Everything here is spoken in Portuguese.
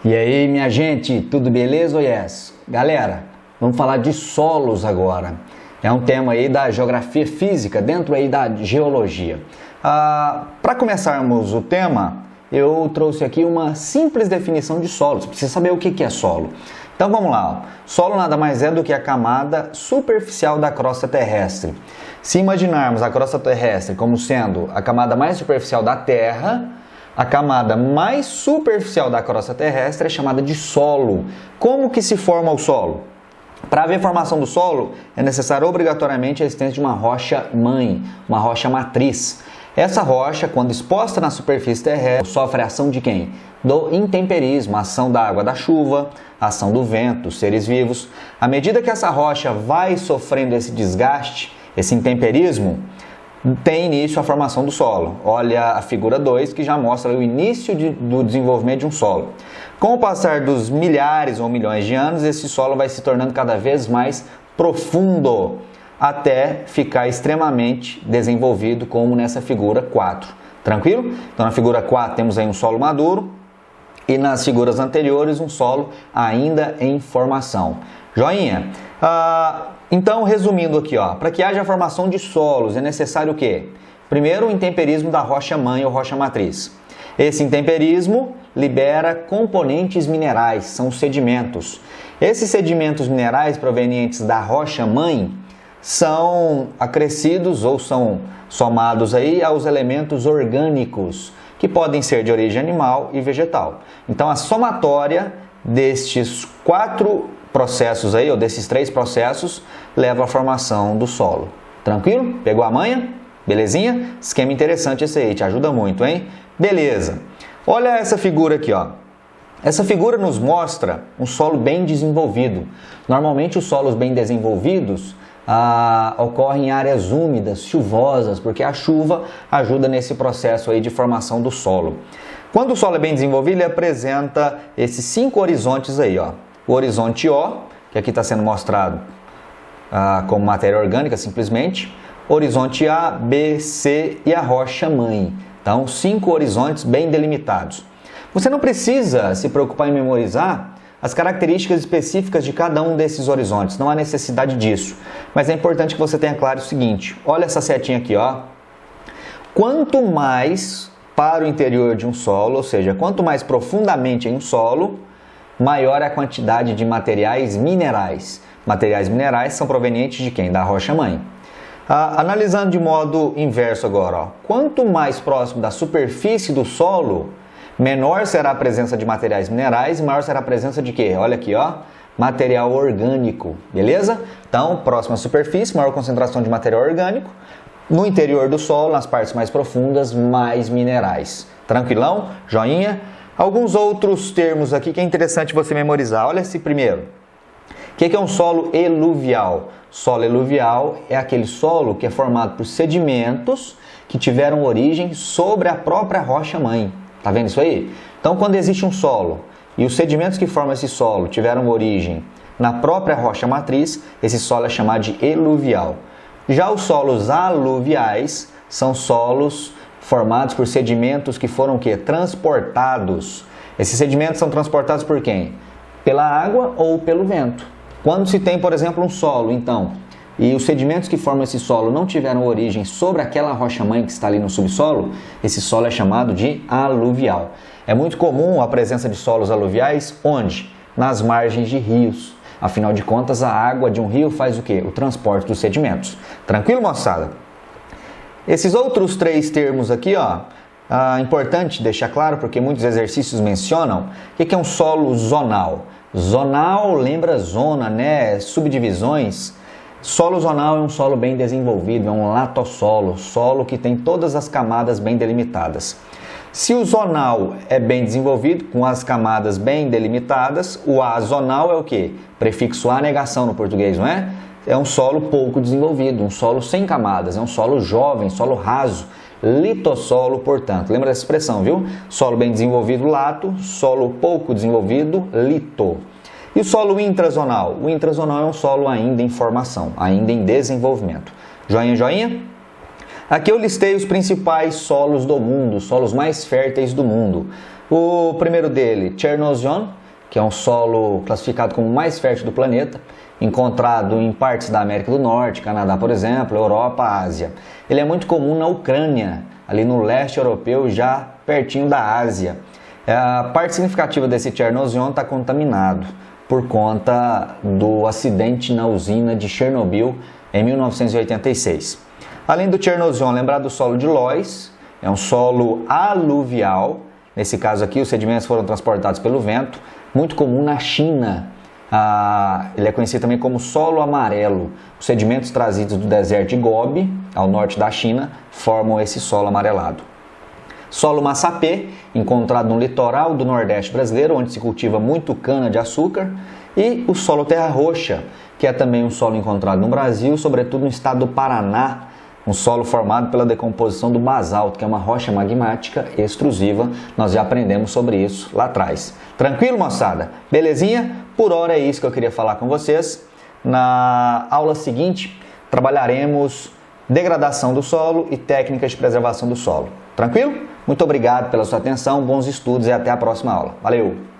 E aí, minha gente, tudo beleza ou yes? Galera, vamos falar de solos agora. É um tema aí da geografia física, dentro aí da geologia. Para começarmos o tema, eu trouxe aqui uma simples definição de solo. Você precisa saber o que é solo. Então vamos lá. Solo nada mais é do que a camada superficial da crosta terrestre. Se imaginarmos a crosta terrestre como sendo a camada mais superficial da Terra, a camada mais superficial da crosta terrestre é chamada de solo. Como que se forma o solo? Para haver formação do solo, é necessário obrigatoriamente a existência de uma rocha mãe, uma rocha matriz. Essa rocha, quando exposta na superfície terrestre, sofre a ação de quem? Do intemperismo, a ação da água da chuva, a ação do vento, dos seres vivos. À medida que essa rocha vai sofrendo esse desgaste, esse intemperismo, tem início a formação do solo. Olha a figura 2, que já mostra o início do desenvolvimento de um solo. Com o passar dos milhares ou milhões de anos, esse solo vai se tornando cada vez mais profundo, até ficar extremamente desenvolvido, como nessa figura 4. Tranquilo? Então na figura 4 temos aí um solo maduro e nas figuras anteriores um solo ainda em formação. Joinha? Então, resumindo aqui, para que haja a formação de solos é necessário o quê? Primeiro, o intemperismo da rocha mãe ou rocha matriz. Esse intemperismo libera componentes minerais, são sedimentos. Esses sedimentos minerais provenientes da rocha mãe são acrescidos ou são somados aí aos elementos orgânicos, que podem ser de origem animal e vegetal. Então, a somatória destes 4 processos aí, ou desses 3 processos, leva à formação do solo. Tranquilo? Pegou a manha? Belezinha? Esquema interessante esse aí, te ajuda muito, hein? Beleza. Olha essa figura aqui, ó. Essa figura nos mostra um solo bem desenvolvido. Normalmente os solos bem desenvolvidos ocorrem em áreas úmidas, chuvosas, porque a chuva ajuda nesse processo aí de formação do solo. Quando o solo é bem desenvolvido, ele apresenta esses 5 horizontes aí, ó. O horizonte O, que aqui está sendo mostrado como matéria orgânica simplesmente, horizonte A, B, C e a rocha mãe. Então, 5 horizontes bem delimitados. Você não precisa se preocupar em memorizar as características específicas de cada um desses horizontes, não há necessidade disso. Mas é importante que você tenha claro o seguinte, olha essa setinha aqui, ó. Quanto mais para o interior de um solo, ou seja, quanto mais profundamente em um solo, maior é a quantidade de materiais minerais. Materiais minerais são provenientes de quem? Da rocha mãe. Analisando de modo inverso agora, ó. Quanto mais próximo da superfície do solo, menor será a presença de materiais minerais e maior será a presença de quê? Olha aqui, ó, material orgânico, beleza? Então, próxima à superfície, maior concentração de material orgânico. No interior do solo, nas partes mais profundas, mais minerais. Tranquilão? Joinha? Alguns outros termos aqui que é interessante você memorizar. Olha esse primeiro. O que é um solo eluvial? Solo eluvial é aquele solo que é formado por sedimentos que tiveram origem sobre a própria rocha mãe. Tá vendo isso aí? Então, quando existe um solo e os sedimentos que formam esse solo tiveram origem na própria rocha matriz, esse solo é chamado de eluvial. Já os solos aluviais são solos formados por sedimentos que foram o quê? Transportados. Esses sedimentos são transportados por quem? Pela água ou pelo vento. Quando se tem, por exemplo, um solo, então, e os sedimentos que formam esse solo não tiveram origem sobre aquela rocha-mãe que está ali no subsolo, esse solo é chamado de aluvial. É muito comum a presença de solos aluviais, onde? Nas margens de rios. Afinal de contas, a água de um rio faz o quê? O transporte dos sedimentos. Tranquilo, moçada? Esses outros 3 termos aqui, ó, importante deixar claro, porque muitos exercícios mencionam, o que é um solo zonal? Zonal lembra zona, né? Subdivisões. Solo zonal é um solo bem desenvolvido, é um latossolo, solo que tem todas as camadas bem delimitadas. Se o zonal é bem desenvolvido, com as camadas bem delimitadas, o azonal é o quê? Prefixo A, negação no português, não é? É um solo pouco desenvolvido, um solo sem camadas, é um solo jovem, solo raso, litossolo, portanto. Lembra dessa expressão, viu? Solo bem desenvolvido, lato, solo pouco desenvolvido, lito. E o solo intrazonal? O intrazonal é um solo ainda em formação, ainda em desenvolvimento. Joinha, joinha? Aqui eu listei os principais solos do mundo, os solos mais férteis do mundo. O primeiro dele, Chernozem, que é um solo classificado como o mais fértil do planeta, encontrado em partes da América do Norte, Canadá, por exemplo, Europa, Ásia. Ele é muito comum na Ucrânia, ali no leste europeu, já pertinho da Ásia. A parte significativa desse Chernozem está contaminado por conta do acidente na usina de Chernobyl em 1986. Além do Chernozem, lembrar do solo de Loess, é um solo aluvial. Nesse caso aqui, os sedimentos foram transportados pelo vento, muito comum na China. Ele é conhecido também como solo amarelo. Os sedimentos trazidos do deserto de Gobi, ao norte da China, formam esse solo amarelado. Solo massapê, encontrado no litoral do Nordeste brasileiro, onde se cultiva muito cana-de-açúcar. E o solo terra roxa, que é também um solo encontrado no Brasil, sobretudo no estado do Paraná, um solo formado pela decomposição do basalto, que é uma rocha magmática extrusiva. Nós já aprendemos sobre isso lá atrás. Tranquilo, moçada? Belezinha? Por hora é isso que eu queria falar com vocês. Na aula seguinte, trabalharemos degradação do solo e técnicas de preservação do solo. Tranquilo? Muito obrigado pela sua atenção, bons estudos e até a próxima aula. Valeu!